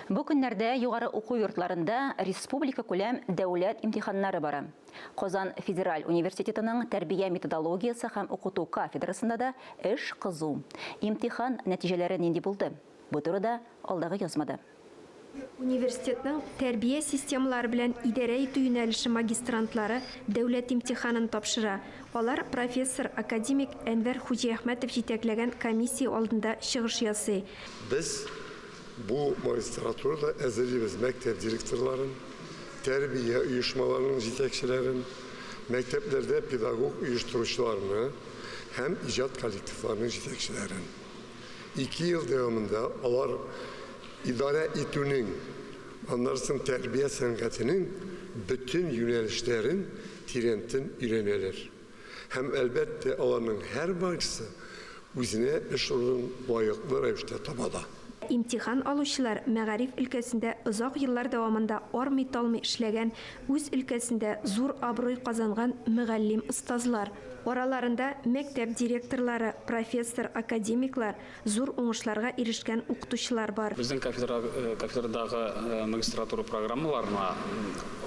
Бу көннәрдә югары уку йортларында республика күләм дәүләт имтиханнары бара. Казан федераль университетының тәрбия методологиясы һәм укыту кафедрасында да эш кызу. Имтихан нәтиҗәләре нинди булды? Бу турыда алдагы язмада. Университетның тәрбия системалары белән идарә итү юнәлеше магистрантлары дәүләт имтиханын тапшыра. Алар профессор академик Әнвәр Хуҗиәхмәтов җитәкләгән комиссия алдында чыгыш ясый. Biz bu magistratурада әзерлибез мәктәп директорларын, тәрбия оешмаларының җитәкчеләрен, мәктәпләрдә педагог оештыручыларны һәм иҗат коллективларының җитәкчеләрен. 2 ел дәвамында алар idare итүнең, аннарсын тәрбия сәнгатенең bütün юнәлешләрен тирәнтен өйрәнәләр. Һәм әлбәттә аларның һәр барысы үзенә эш урынын лаеклы рәвештә табада. Имтихан алучылар мәгариф өлкәсендә озак еллар дәвамында армый-талмый эшләгән, үз өлкәсендә зур абруй казанган мөгаллим остазлар. Араларында мәктәп директорлары, профессор, академиклар, зур уңышларга ирешкән укытучылар бар. Безнең кафедрадагы магистратура программаларына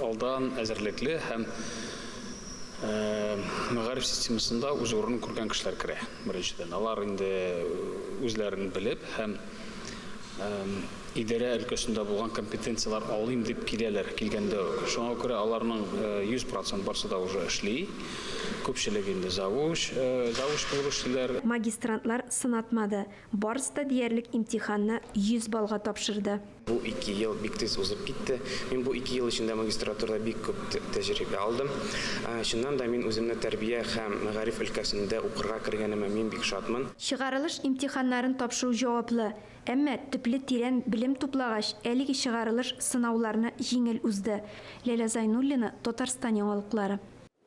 алдан әзерлекле һәм мәгариф системасында үз урынын күргән кешеләр керә. Беренчедән, алар инде үзләрен белеп һәм идарә өлкәсендә булган компетенциялар алыйм дип киләләр, килгәндә. Шуңа күрә аларның 100% барсы да уже эшли. Күпчелеге инде завуч булып эшлиләр. Магистрантлар сынатмады. Барысы да диярлек имтиханны 100 балга тапшырды. Бу 2 ел бик тиз узып китте. Мин бу 2 ел эчендә магистратурада бик күп тәҗрибә алдым. Шуннан да мин үземне тәрбия һәм мәгариф өлкәсендә укырга кергәнемә мин бик шатмын. Чыгарылыш имтиханнарын тапшыру җаваплы. Әмма төпле тирән белем туплагач, әлеге чыгарылыш сынауларны җиңел узды. Ләйлә Зайнуллина, Татарстан яңалыклары.